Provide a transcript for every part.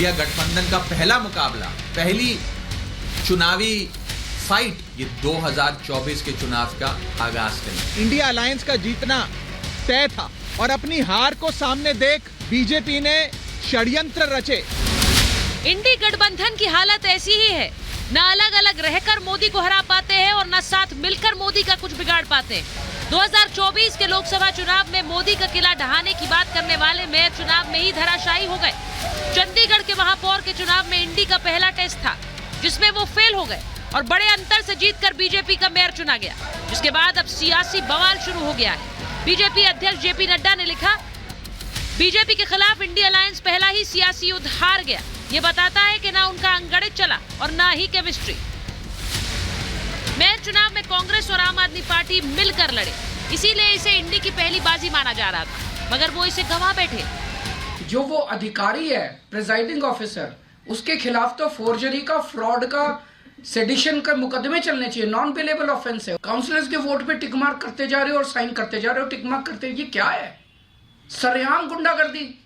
India गठबंधन का पहला मुकाबला, पहली चुनावी फाइट ये 2024 के चुनाव का आगाज करें। इंडिया अलायंस का जीतना तय था और अपनी हार को सामने देख बीजेपी ने षड्यंत्र रचे। इंडी गठबंधन की हालत ऐसी ही है, न अलग अलग रहकर मोदी को हरा पाते हैं और न साथ मिलकर मोदी का कुछ बिगाड़ पाते हैं। 2024 के लोकसभा चुनाव में मोदी का किला ढहाने की बात करने वाले मेयर चुनाव में ही धराशायी हो गए। चंडीगढ़ के महापौर के चुनाव में इंडी का पहला टेस्ट था, जिसमें वो फेल हो गए और बड़े अंतर से जीतकर बीजेपी का मेयर चुना गया, जिसके बाद अब सियासी बवाल शुरू हो गया है। बीजेपी अध्यक्ष जेपी नड्डा ने लिखा, बीजेपी के खिलाफ इंडिया अलायंस पहला ही सियासी युद्ध हार गया। ये बताता है कि ना उनका अंगगणित चला और ना ही केमिस्ट्री। मेयर चुनाव में कांग्रेस और आम आदमी पार्टी मिलकर लड़े, इसीलिए इसे इंडी की पहली बाजी माना जा रहा था, मगर वो इसे गंवा बैठे। जो वो अधिकारी है प्रिजाइडिंग ऑफिसर, उसके खिलाफ तो फोर्जरी का, फ्रॉड का, सेडिशन का मुकदमे चलने चाहिए। नॉन पेलेबल ऑफेंस है। काउंसिलर्स के वोट पे टिक मार्क करते जा रहे हो और साइन करते जा रहे हो, टिक मार्क करते, ये क्या है? सरेआम गुंडागर्दी।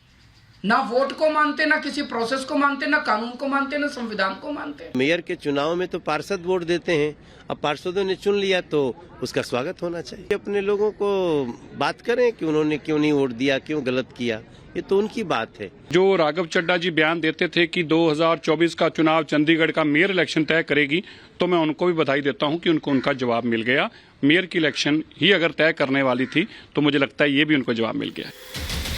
ना वोट को मानते, ना किसी प्रोसेस को मानते, ना कानून को मानते, ना संविधान को मानते। मेयर के चुनाव में तो पार्षद वोट देते हैं, अब पार्षदों ने चुन लिया तो उसका स्वागत होना चाहिए। अपने लोगों को बात करें कि उन्होंने क्यों नहीं वोट दिया, क्यों गलत किया, ये तो उनकी बात है। जो राघव चड्ढा जी बयान देते थे कि 2024 का चुनाव चंडीगढ़ का मेयर इलेक्शन तय करेगी, तो मैं उनको भी बधाई देता हूं कि उनको उनका जवाब मिल गया। मेयर की इलेक्शन ही अगर तय करने वाली थी तो मुझे लगता है ये भी उनको जवाब मिल गया।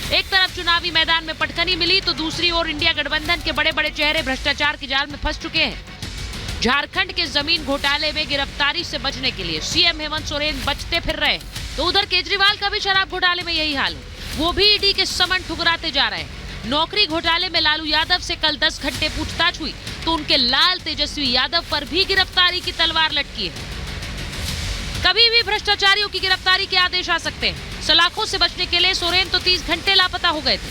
एक तरफ चुनावी मैदान में पटखनी मिली तो दूसरी ओर इंडिया गठबंधन के बड़े बड़े चेहरे भ्रष्टाचार के जाल में फंस चुके हैं। झारखंड के जमीन घोटाले में गिरफ्तारी से बचने के लिए सीएम हेमंत सोरेन बचते फिर रहे, तो उधर केजरीवाल का भी शराब घोटाले में यही हाल है। वो भी ईडी के समन ठुकराते जा रहे हैं। नौकरी घोटाले में लालू यादव से कल 10 घंटे पूछताछ हुई तो उनके लाल तेजस्वी यादव पर भी गिरफ्तारी की तलवार लटकी है। कभी भी भ्रष्टाचारियों की गिरफ्तारी के आदेश आ सकते हैं। सलाखों से बचने के लिए सोरेन तो 30 घंटे लापता हो गए थे।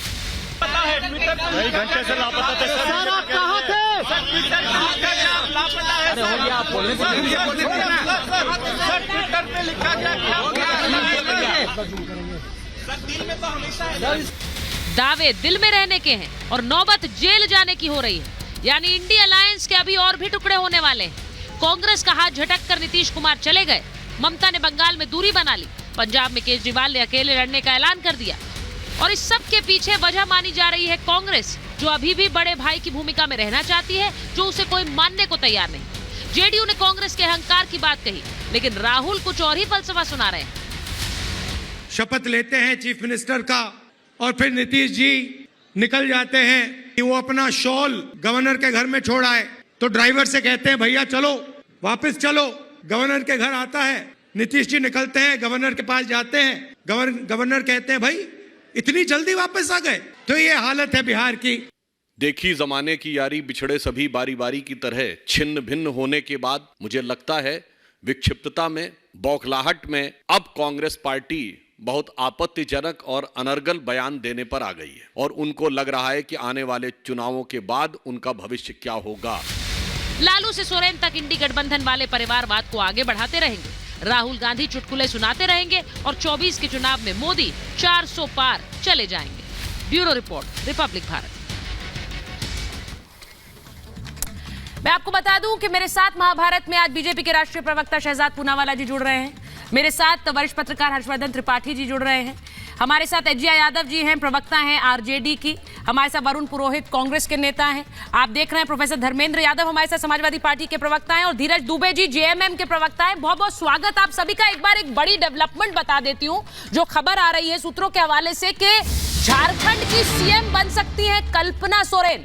कई घंटे से लापता थे सर। आप कहाँ थे? ट्विटर पे लिखा गया। दावे दिल में रहने के हैं और नौबत जेल जाने की हो रही है। यानी इंडिया अलायंस के अभी और भी टुकड़े होने वाले हैं। कांग्रेस का हाथ झटक कर नीतीश कुमार चले गए। ममता ने बंगाल में दूरी बना ली। पंजाब में केजरीवाल ने अकेले लड़ने का ऐलान कर दिया। और इस सब के पीछे वजह मानी जा रही है कांग्रेस, जो अभी भी बड़े भाई की भूमिका में रहना चाहती है, जो उसे कोई मानने को तैयार नहीं। जेडीयू ने कांग्रेस के अहंकार की बात कही, लेकिन राहुल कुछ और ही फलसफा सुना रहे हैं। शपथ लेते हैं चीफ मिनिस्टर का और फिर नीतीश जी निकल जाते हैं कि वो अपना शॉल गवर्नर के घर में छोड़ आए, तो ड्राइवर से कहते हैं भैया चलो वापस चलो। गवर्नर के घर आता है, नीतीश जी निकलते हैं, गवर्नर के पास जाते हैं, गवर्नर कहते हैं भाई इतनी जल्दी वापस आ गए। तो ये हालत है बिहार की। देखी जमाने की यारी बिछड़े सभी बारी बारी की तरह छिन्न भिन्न होने के बाद मुझे लगता है विक्षिप्तता में, बौखलाहट में अब कांग्रेस पार्टी बहुत आपत्तिजनक और अनर्गल बयान देने पर आ गई है और उनको लग रहा है कि आने वाले चुनावों के बाद उनका भविष्य क्या होगा। लालू से सोरेन तक इंडी गठबंधन वाले परिवारवाद को आगे बढ़ाते रहेंगे। राहुल गांधी चुटकुले सुनाते रहेंगे और 24 के चुनाव में मोदी 400 पार चले जाएंगे। Bureau report, Republic Bharat. मैं आपको बता दूं कि मेरे साथ महाभारत में आज बीजेपी के राष्ट्रीय प्रवक्ता शहजाद पूनावाला जी जुड़ रहे हैं। मेरे साथ वरिष्ठ पत्रकार हर्षवर्धन त्रिपाठी जी जुड़ रहे हैं। हमारे साथ एजिया यादव जी हैं, प्रवक्ता हैं आरजेडी की। हमारे साथ वरुण पुरोहित कांग्रेस के नेता हैं। आप देख रहे हैं प्रोफेसर धर्मेंद्र यादव हमारे साथ समाजवादी पार्टी के प्रवक्ता हैं और धीरज दुबे जी जेएमएम के प्रवक्ता हैं। बहुत बहुत स्वागत आप सभी का। एक बार एक बड़ी डेवलपमेंट बता देती हूँ जो खबर आ रही है सूत्रों के हवाले से कि झारखंड की सीएम बन सकती है कल्पना सोरेन।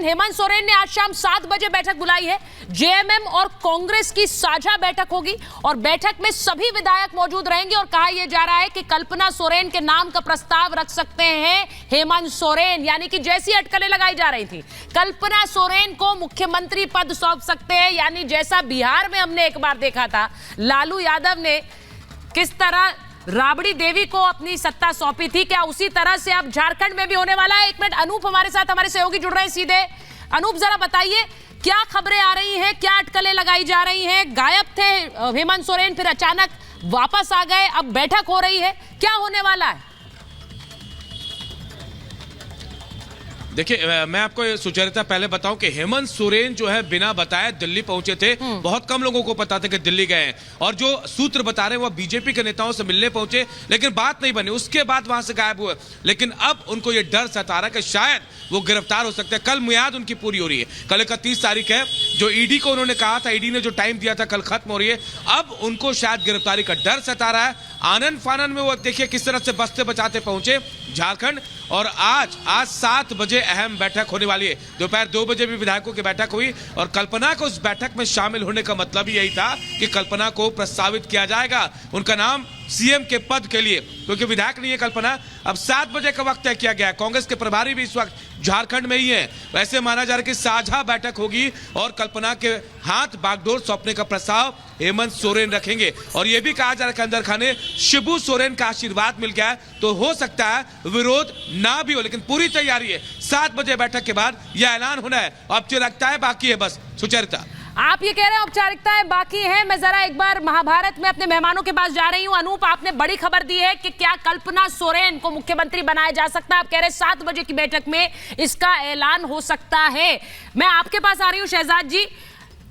हेमंत सोरेन ने आज शाम 7 बजे बैठक बुलाई है। जेएमएम और कांग्रेस की साझा बैठक होगी और बैठक में सभी विधायक मौजूद रहेंगे और कहा यह जा रहा है कि कल्पना सोरेन के नाम का प्रस्ताव रख सकते हैं हेमंत सोरेन। यानी कि जैसी अटकलें लगाई जा रही थी, कल्पना सोरेन को मुख्यमंत्री पद सौंप सकते हैं। यानी जैसा बिहार में हमने एक बार देखा था, लालू यादव ने किस तरह राबड़ी देवी को अपनी सत्ता सौंपी थी, क्या उसी तरह से अब झारखंड में भी होने वाला है? 1 मिनट, अनूप हमारे साथ, हमारे सहयोगी जुड़ रहे हैं सीधे। अनूप जरा बताइए क्या खबरें आ रही हैं, क्या अटकलें लगाई जा रही हैं? गायब थे हेमंत सोरेन, फिर अचानक वापस आ गए, अब बैठक हो रही है, क्या होने वाला है? देखिए, मैं आपको सुचरिता पहले बताऊं कि हेमंत सोरेन जो है बिना बताए दिल्ली पहुंचे थे। बहुत कम लोगों को पता था कि दिल्ली गए हैं, और जो सूत्र बता रहे हैं वो बीजेपी के नेताओं से मिलने पहुंचे, लेकिन बात नहीं बनी। उसके बाद वहां से गायब हुए। लेकिन अब उनको ये डर सता रहा है कि शायद वो गिरफ्तार हो सकते हैं। कल मियाद उनकी पूरी हो रही है, कल 31 तारीख है, जो ईडी को उन्होंने कहा था, ईडी ने जो टाइम दिया था, कल खत्म हो रही है। अब उनको शायद गिरफ्तारी का डर सता रहा है। आनंद फानन में वो देखिए किस तरह से बचते बचाते पहुंचे झारखंड। और आज 7 बजे अहम बैठक होने वाली है। दोपहर 2 बजे भी विधायकों की बैठक हुई, और कल्पना को उस बैठक में शामिल होने का मतलब ही यही था कि कल्पना को प्रस्तावित किया जाएगा, उनका नाम सीएम के पद के लिए, क्योंकि विधायक नहीं है कल्पना। अब 7 बजे का वक्त तय किया गया है। कांग्रेस के प्रभारी भी इस वक्त झारखंड में ही है। वैसे माना जा रहा है कि साझा बैठक होगी, और कल्पना के हाथ बागडोर सौंपने का प्रस्ताव हेमंत सोरेन रखेंगे। और यह भी कहा जा रहा है कि अंदर खाने शिबू सोरेन का आशीर्वाद मिल गया है, तो हो सकता है विरोध ना भी हो, लेकिन पूरी तैयारी है। 7 बजे बैठक के बाद यह ऐलान होना है। औपचारिकताएं बाकी है बस। सुचरिता, आप ये कह रहे हैं औपचारिकताएं बाकी हैं। मैं जरा एक बार महाभारत में अपने मेहमानों के पास जा रही हूं। अनूप, आपने बड़ी खबर दी है कि क्या कल्पना सोरेन को मुख्यमंत्री बनाया जा सकता है। आप कह रहे हैं 7 बजे की बैठक में इसका ऐलान हो सकता है। मैं आपके पास आ रही हूं शहजाद जी।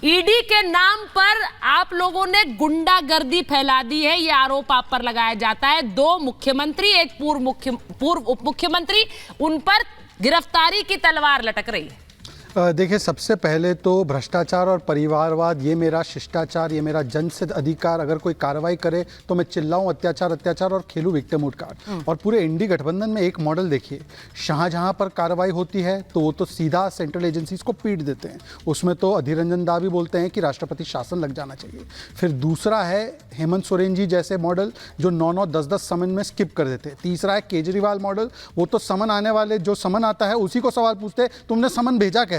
ईडी के नाम पर आप लोगों ने गुंडागर्दी फैला दी है, यह आरोप आप पर लगाया जाता है। 2 मुख्यमंत्री, एक पूर्व उप मुख्यमंत्री, उन पर गिरफ्तारी की तलवार लटक रही है। देखिए, सबसे पहले तो भ्रष्टाचार और परिवारवाद, ये मेरा शिष्टाचार, ये मेरा जनसिद्ध अधिकार। अगर कोई कार्रवाई करे तो मैं चिल्लाऊं अत्याचार अत्याचार और खेलूं विक्टिम कार्ड। और पूरे इंडी गठबंधन में एक मॉडल देखिए, जहां पर कार्रवाई होती है तो वो तो सीधा सेंट्रल एजेंसीज को पीट देते हैं। उसमें तो अधीर रंजन दा भी बोलते हैं कि राष्ट्रपति शासन लग जाना चाहिए। फिर दूसरा है हेमंत सोरेन जी जैसे मॉडल, जो 9-9, 10-10 समन में स्किप कर देते हैं। तीसरा है केजरीवाल मॉडल, वो तो समन आने वाले, जो समन आता है उसी को सवाल पूछते हैं तुमने समन भेजा कैसे।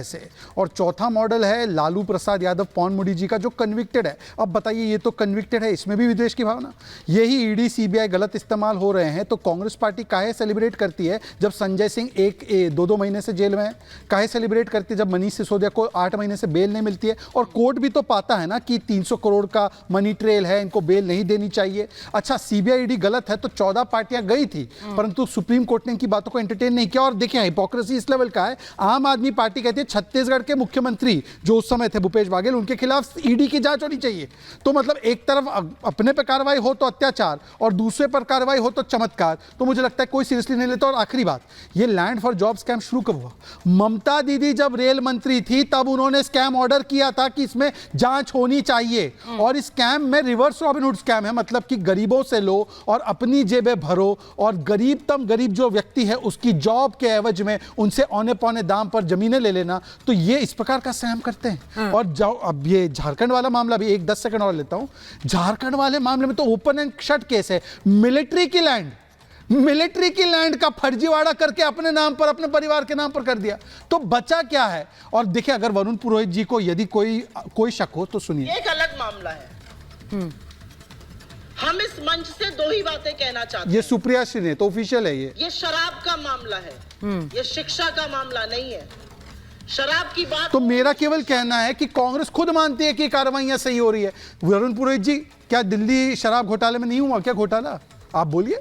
और चौथा मॉडल है लालू प्रसाद यादव पौन मुडी जी का, जो कन्विक्टेड है। अब बताइए, ये तो कन्विक्टेड है, इसमें भी विद्वेष की भावना। यही ईडी सीबीआई गलत इस्तेमाल हो रहे हैं, तो कांग्रेस पार्टी काहे सेलिब्रेट करती है जब संजय सिंह 1-2 महीने से जेल में है? काहे सेलिब्रेट करती है जब मनीष सिसोदिया को 8 महीने से बेल नहीं मिलती है? और कोर्ट भी तो पाता है ना कि 300 करोड़ का मनी ट्रेल है, इनको बेल नहीं देनी चाहिए। अच्छा, सीबीआई ईडी गलत है तो 14 पार्टियां गई थी, परंतु सुप्रीम कोर्ट ने इनकी बातों को एंटरटेन नहीं किया। और देखिए, हिपोक्रेसी इस लेवल का है, आम आदमी पार्टी कहती है छत्तीसगढ़ के मुख्यमंत्री जो उस समय थे भूपेश बघेल, उनके खिलाफ ईडी की जांच होनी चाहिए। तो मतलब एक तरफ अपने पे कार्रवाई हो तो अत्याचार, और दूसरे पर कार्रवाई हो तो चमत्कार। तो मुझे लगता है कोई सीरियसली नहीं लेता। और आखिरी बात, ये लैंड फॉर जॉब स्कैम शुरू कब हुआ? ममता दीदी जब रेल मंत्री थी तब उन्होंने स्कैम ऑर्डर किया था कि इसमें जांच होनी चाहिए। और इस स्कैम में रिवर्स रॉबिनहुड स्कैम है, मतलब कि गरीबों से लो और अपनी जेबें भरो, और गरीबतम गरीब जो व्यक्ति है उसकी जॉब के एवज में उनसे औने पौने दाम पर जमीनें ले लेना। तो ये इस प्रकार का स्कैम करते हैं। और अब ये झारखंड वाला मामला भी, 10 सेकंड और लेता हूं। झारखंड वाले मामले में तो ओपन एंड शट केस है। मिलिट्री की लैंड का फर्जीवाड़ा करके अपने नाम पर, अपने परिवार के नाम पर कर दिया। तो बचा क्या है? और देखिए, अगर वरुण पुरोहित जी को यदि कोई शक हो तो सुनिए। एक अलग मामला है। हम इस मंच से 2 ही बातें कहना चाहते हैं। ये सुप्रिया श्री ने तो ऑफिशियल है। ये शराब का मामला है, ये शिक्षा का मामला नहीं है। शराब की बात, तो मेरा केवल कहना है कि कांग्रेस खुद मानती है कि कार्रवाइयां सही हो रही है। वरुण पुरोहित जी, क्या दिल्ली शराब घोटाले में नहीं हुआ क्या घोटाला? आप बोलिए।